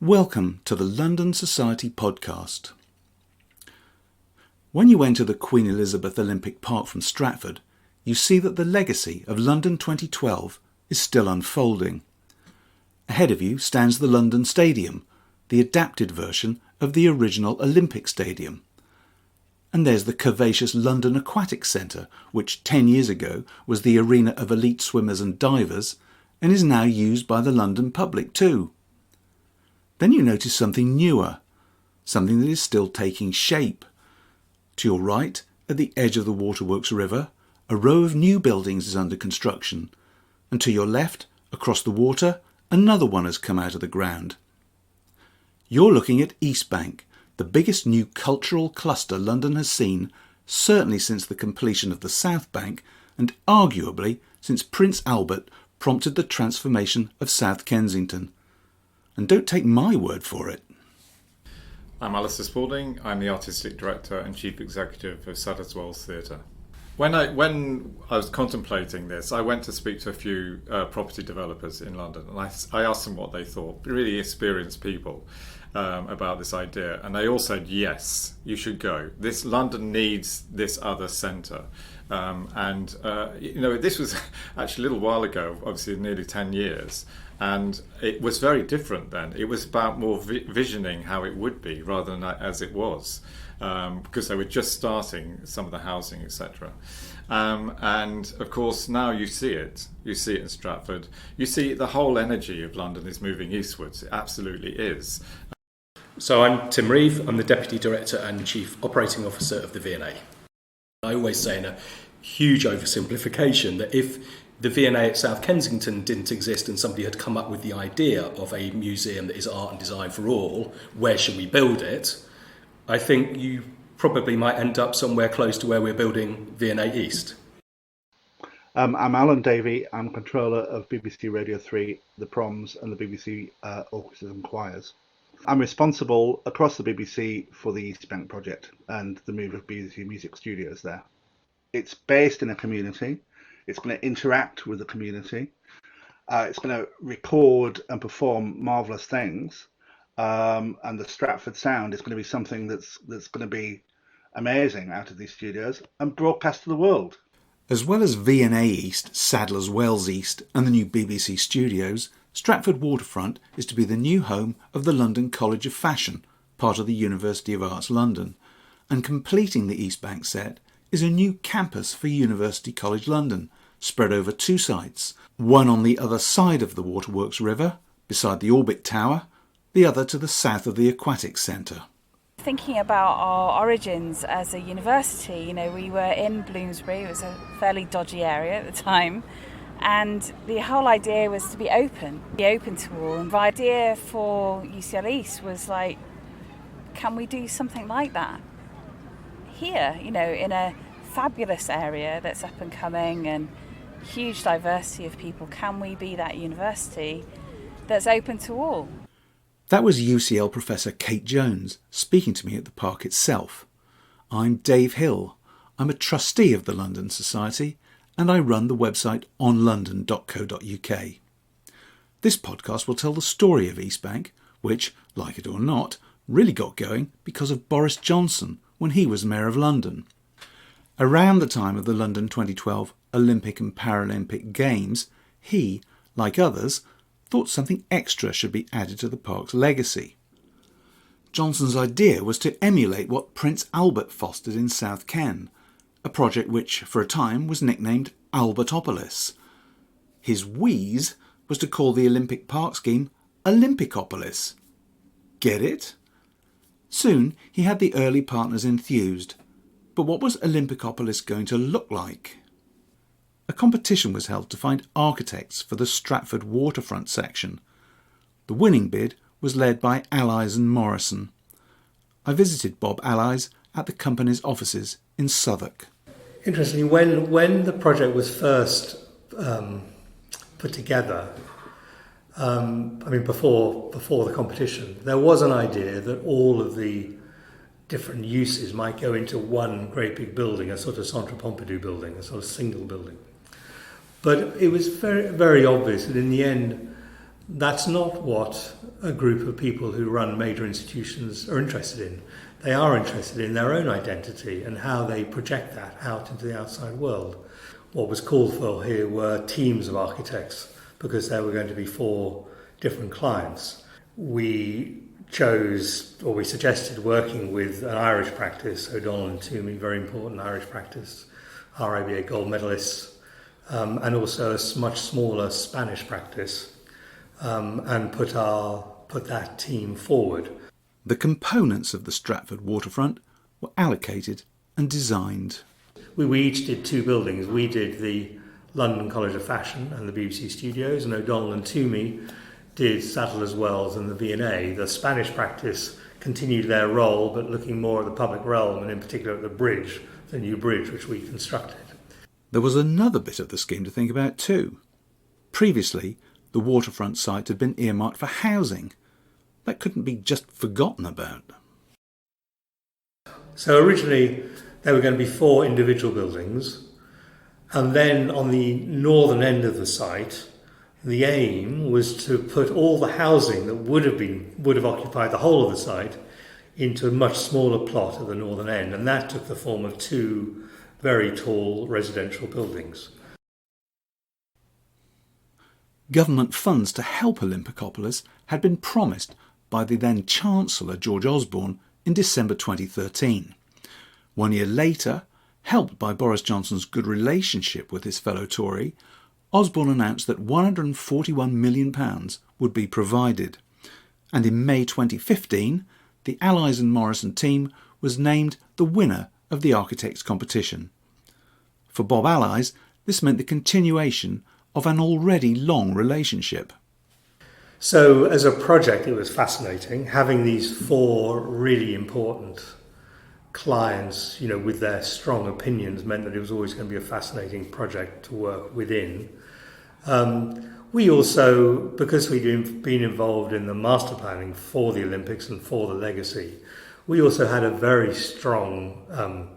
Welcome to the London Society podcast. When you enter the Queen Elizabeth Olympic Park from Stratford, you see that the legacy of London 2012 is still unfolding. Ahead of you stands the London Stadium, the adapted version of the original Olympic Stadium. And there's the curvaceous London Aquatic Centre, which 10 years ago was the arena of elite swimmers and divers, and is now used by the London public too. Then you notice something newer, something that is still taking shape. To your right, at the edge of the Waterworks River, a row of new buildings is under construction, and to your left, across the water, another one has come out of the ground. You're looking at East Bank, the biggest new cultural cluster London has seen, certainly since the completion of the South Bank, and arguably since Prince Albert prompted the transformation of South Kensington. And don't take my word for it. I'm Alistair Spalding. I'm the Artistic Director and Chief Executive of Sadler's Wells Theatre. When I was contemplating this, I went to speak to a few property developers in London, and I asked them what they thought, really experienced people, about this idea. And they all said, yes, you should go. London needs this other centre. This was actually a little while ago, obviously nearly 10 years. And it was very different then. It was about more visioning how it would be rather than as it was, because they were just starting some of the housing, etc. And of course, now you see it. You see it in Stratford. You see the whole energy of London is moving eastwards. It absolutely is. So I'm Tim Reeve. I'm the Deputy Director and Chief Operating Officer of the V&A. I always say in a huge oversimplification that if the V&A at South Kensington didn't exist and somebody had come up with the idea of a museum that is art and design for all, where should we build it? I think you probably might end up somewhere close to where we're building V&A East. I'm Alan Davey. I'm controller of BBC Radio 3, the Proms and the BBC Orchestras and Choirs. I'm responsible across the BBC for the East Bank project and the move of BBC Music Studios there. It's based in a community. It's going to interact with the community. It's going to record and perform marvellous things. And the Stratford sound is going to be something that's going to be amazing out of these studios and broadcast to the world. As well as V&A East, Sadler's Wells East and the new BBC studios, Stratford Waterfront is to be the new home of the London College of Fashion, part of the University of Arts London. And completing the East Bank set is a new campus for University College London, spread over two sites, one on the other side of the Waterworks River, beside the Orbit Tower, the other to the south of the Aquatic Centre. Thinking about our origins as a university, we were in Bloomsbury. It was a fairly dodgy area at the time, and the whole idea was to be open to all. And the idea for UCL East was like, can we do something like that here, in a fabulous area that's up and coming and huge diversity of people? Can we be that university that's open to all? That was UCL Professor Kate Jones speaking to me at the park itself. I'm Dave Hill. I'm a trustee of the London Society and I run the website onlondon.co.uk. This podcast will tell the story of East Bank, which, like it or not, really got going because of Boris Johnson when he was Mayor of London. Around the time of the London 2012 Olympic and Paralympic Games, he, like others, thought something extra should be added to the park's legacy. Johnson's idea was to emulate what Prince Albert fostered in South Ken, a project which, for a time, was nicknamed Albertopolis. His wheeze was to call the Olympic Park scheme Olympicopolis. Get it? Soon he had the early partners enthused. But what was Olympicopolis going to look like? A competition was held to find architects for the Stratford waterfront section. The winning bid was led by Allies and Morrison. I visited Bob Allies at the company's offices in Southwark. Interestingly, when the project was first put together, before the competition, there was an idea that all of the different uses might go into one great big building, a sort of Centre Pompidou building, a sort of single building. But it was very, very obvious that in the end, that's not what a group of people who run major institutions are interested in. They are interested in their own identity and how they project that out into the outside world. What was called for here were teams of architects, because there were going to be 4 different clients. We suggested working with an Irish practice, O'Donnell and Toomey, very important Irish practice, RIBA gold medalists, and also a much smaller Spanish practice, and put that team forward. The components of the Stratford waterfront were allocated and designed. We each did 2 buildings. We did the London College of Fashion and the BBC Studios, and O'Donnell and Toomey did Sadler's Wells and the V&A. The Spanish practice continued their role, but looking more at the public realm, and in particular at the bridge, the new bridge which we constructed. There was another bit of the scheme to think about too. Previously, the waterfront site had been earmarked for housing. That couldn't be just forgotten about. So originally there were going to be 4 individual buildings, and then on the northern end of the site, the aim was to put all the housing that would have occupied the whole of the site into a much smaller plot at the northern end, and that took the form of 2 very tall residential buildings. Government funds to help Olympicopolis had been promised by the then Chancellor George Osborne in December 2013. 1 year later, helped by Boris Johnson's good relationship with his fellow Tory, Osborne announced that £141 million would be provided. And in May 2015, the Allies and Morrison team was named the winner of the architects' competition. For Bob Allies, this meant the continuation of an already long relationship. So as a project, it was fascinating. Having these 4 really important clients, with their strong opinions, meant that it was always going to be a fascinating project to work within. We also, because we'd been involved in the master planning for the Olympics and for the legacy, we also had a very strong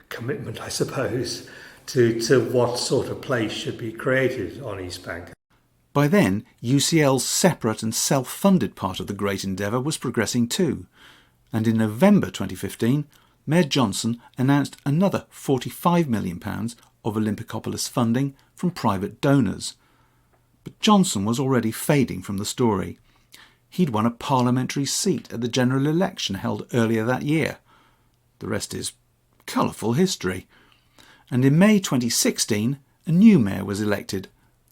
commitment, I suppose, to what sort of place should be created on East Bank. By then, UCL's separate and self-funded part of the great endeavour was progressing too, and in November 2015, Mayor Johnson announced another £45 million of Olympicopolis funding from private donors. But Johnson was already fading from the story. He'd won a parliamentary seat at the general election held earlier that year. The rest is colourful history. And in May 2016, a new mayor was elected,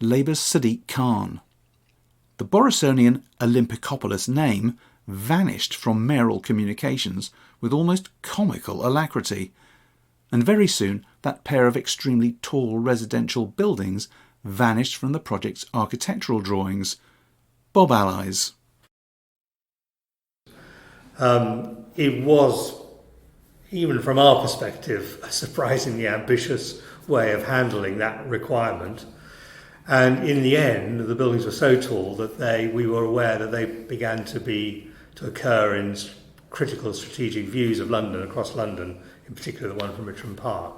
Labour's Sadiq Khan. The Borisonian Olympicopolis name vanished from mayoral communications with almost comical alacrity, and very soon that pair of extremely tall residential buildings vanished from the project's architectural drawings. Bob Allies. It was, even from our perspective, a surprisingly ambitious way of handling that requirement. And in the end, the buildings were so tall that we were aware that they began to occur in critical strategic views of London, across London, in particular the one from Richmond Park.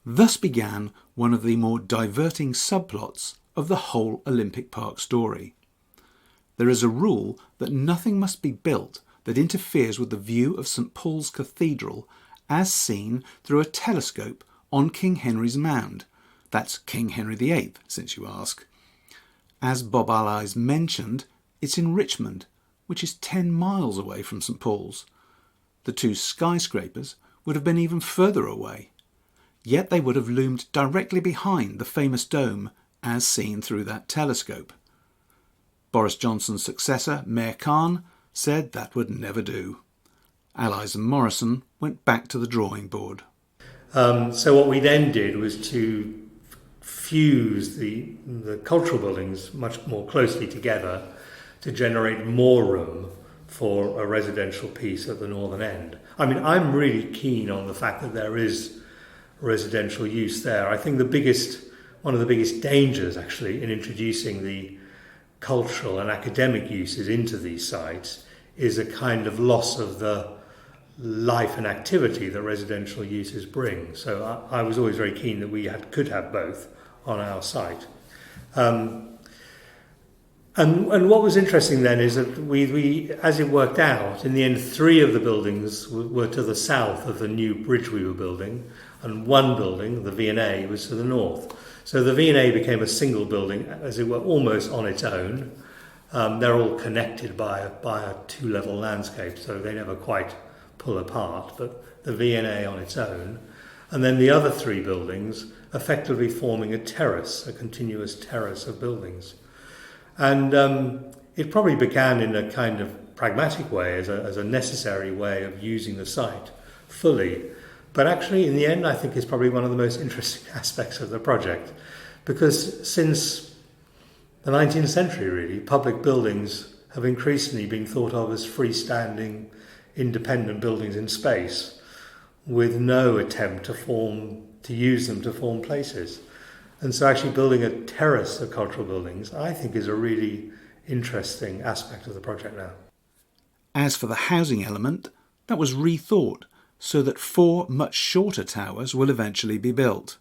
Thus began one of the more diverting subplots of the whole Olympic Park story. There is a rule that nothing must be built that interferes with the view of St Paul's Cathedral as seen through a telescope on King Henry's Mound. That's King Henry VIII, since you ask. As Bob Allies mentioned, it's in Richmond, which is 10 miles away from St Paul's. The 2 skyscrapers would have been even further away, yet they would have loomed directly behind the famous dome as seen through that telescope. Boris Johnson's successor, Mayor Khan, said that would never do. Allies and Morrison went back to the drawing board. So what we then did was to fuse the cultural buildings much more closely together to generate more room for a residential piece at the northern end. I mean, I'm really keen on the fact that there is residential use there. I think one of the biggest dangers actually in introducing the cultural and academic uses into these sites is a kind of loss of the life and activity that residential uses bring. So I was always very keen that we could have both on our site. And what was interesting then is that we, as it worked out, in the end, 3 of the buildings were to the south of the new bridge we were building, and 1 building, the V&A, was to the north. So the V&A became a single building, as it were, almost on its own. They're all connected by a 2-level landscape, so they never quite pull apart, but the V&A on its own. And then the other 3 buildings effectively forming a terrace, a continuous terrace of buildings. And it probably began in a kind of pragmatic way, as a necessary way of using the site fully. But actually, in the end, I think it's probably one of the most interesting aspects of the project. Because since the 19th century, really, public buildings have increasingly been thought of as freestanding, independent buildings in space, with no attempt to use them to form places. And so actually building a terrace of cultural buildings, I think, is a really interesting aspect of the project now. As for the housing element, that was rethought so that 4 much shorter towers will eventually be built.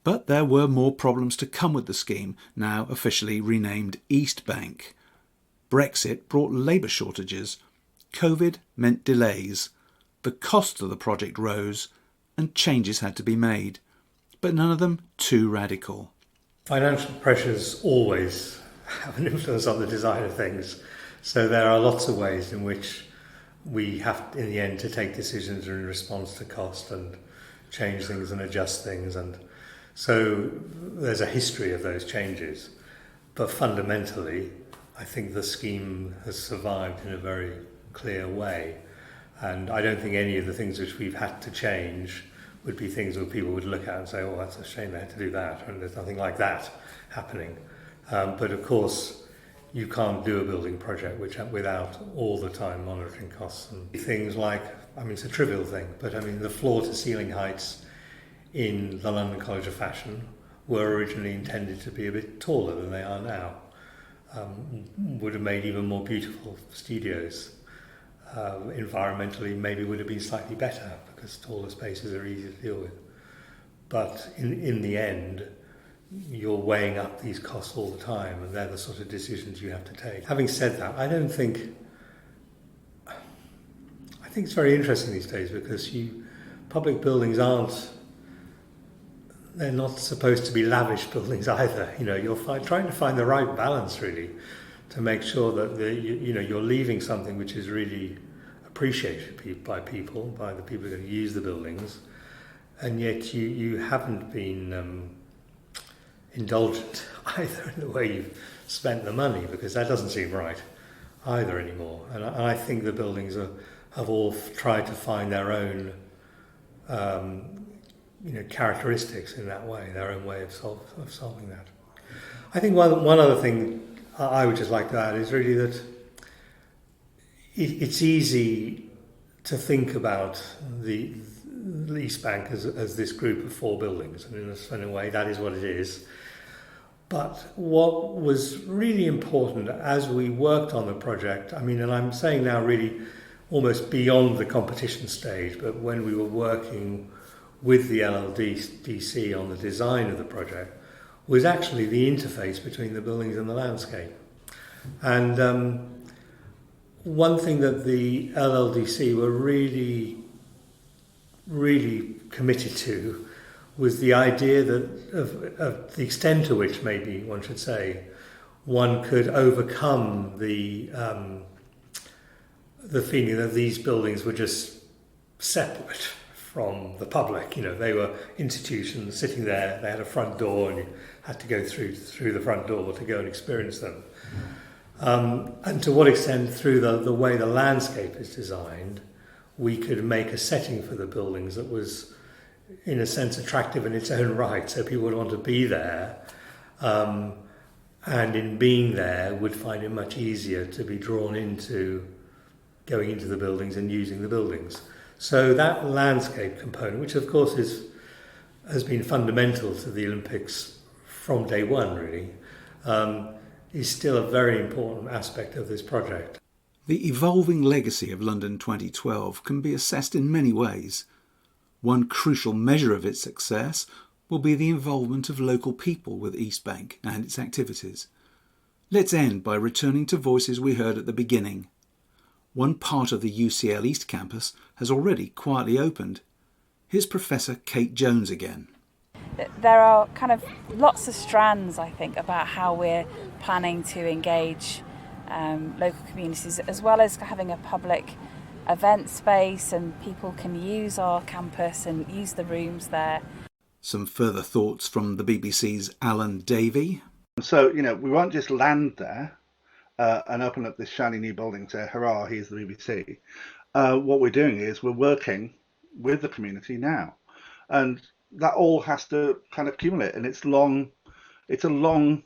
But there were more problems to come with the scheme, now officially renamed East Bank. Brexit brought labour shortages, COVID meant delays, the cost of the project rose, and changes had to be made, but none of them too radical. Financial pressures always have an influence on the design of things, so there are lots of ways in which we have, in the end, to take decisions in response to cost and change things and adjust things, and so there's a history of those changes. But fundamentally, I think the scheme has survived in a very clear way, and I don't think any of the things which we've had to change would be things where people would look at and say, oh, that's a shame they had to do that, and there's nothing like that happening. But of course, you can't do a building project without all the time monitoring costs. And things like, it's a trivial thing, but the floor-to-ceiling heights in the London College of Fashion were originally intended to be a bit taller than they are now. Would have made even more beautiful studios. Environmentally, maybe would have been slightly better because taller spaces are easier to deal with. But in the end, you're weighing up these costs all the time, and they're the sort of decisions you have to take. Having said that, I think it's very interesting these days because public buildings they're not supposed to be lavish buildings either. You're trying to find the right balance, really, to make sure that you're leaving something which is really appreciated by people, by the people who are going to use the buildings, and yet you haven't been indulgent either in the way you've spent the money, because that doesn't seem right either anymore. And I think the buildings have all tried to find their own characteristics in that way, their own way of solving that. I think one other thing I would just like to add is really that it's easy to think about the East Bank as this group of 4 buildings, and in a way that is what it is. But what was really important as we worked on the project, and I'm saying now really almost beyond the competition stage, but when we were working with the LLDC on the design of the project, was actually the interface between the buildings and the landscape. And one thing that the LLDC were really, really committed to was the idea that of the extent to which, maybe one should say, one could overcome the feeling that these buildings were just separate from the public. They were institutions sitting there, they had a front door and you had to go through the front door to go and experience them. And to what extent, through the way the landscape is designed, we could make a setting for the buildings that was, in a sense, attractive in its own right, so people would want to be there, and in being there would find it much easier to be drawn into going into the buildings and using the buildings. So that landscape component, which of course has been fundamental to the Olympics from day one, really, is still a very important aspect of this project. The evolving legacy of London 2012 can be assessed in many ways. One crucial measure of its success will be the involvement of local people with East Bank and its activities. Let's end by returning to voices we heard at the beginning. One part of the UCL East Campus has already quietly opened. Here's Professor Kate Jones again. There are kind of lots of strands, I think, about how we're planning to engage local communities, as well as having a public event space and people can use our campus and use the rooms there. Some further thoughts from the BBC's Alan Davey. So, we won't just land there and open up this shiny new building and say, hurrah, here's the BBC. What we're doing is we're working with the community now. And that all has to kind of accumulate, and it's a long-term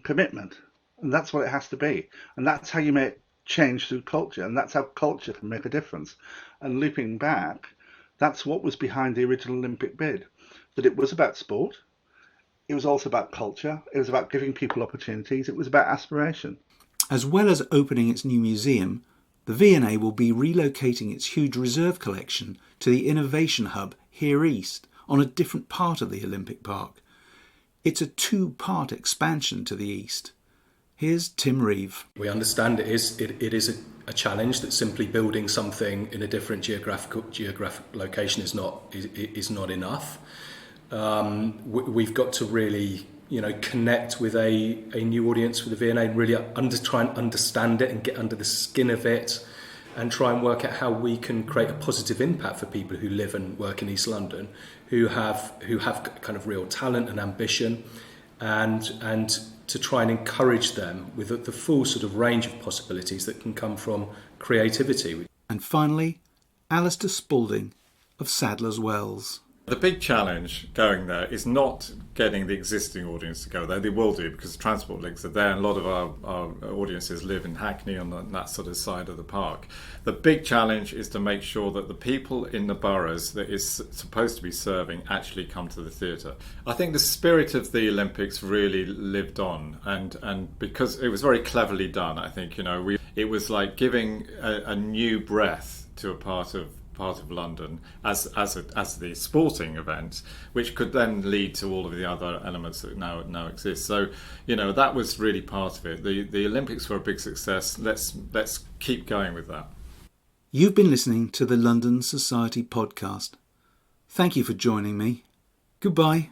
commitment. And that's what it has to be. And that's how you make change through culture, and that's how culture can make a difference. And looping back, that's what was behind the original Olympic bid, that it was about sport, it was also about culture, it was about giving people opportunities, it was about aspiration. As well as opening its new museum, the V&A will be relocating its huge reserve collection to the Innovation Hub here east, on a different part of the Olympic Park. It's a two-part expansion to the east. Here's Tim Reeve. We understand it is a challenge, that simply building something in a different geographic location is not enough. We've got to really connect with a new audience for the V&A, really try and understand it and get under the skin of it, and try and work out how we can create a positive impact for people who live and work in East London, who have kind of real talent and ambition, and to try and encourage them with the full sort of range of possibilities that can come from creativity. And finally, Alistair Spalding of Sadler's Wells. The big challenge going there is not getting the existing audience to go there. They will do, because the transport links are there, and a lot of our audiences live in Hackney on that sort of side of the park. The big challenge is to make sure that the people in the boroughs that is supposed to be serving actually come to the theatre. I think the spirit of the Olympics really lived on, and because it was very cleverly done, I think it was like giving a new breath to a part of London as the sporting event, which could then lead to all of the other elements that now exist. So that was really part of it. The Olympics were a big success. Let's keep going with that. You've been listening to the London Society podcast. Thank you for joining me. Goodbye.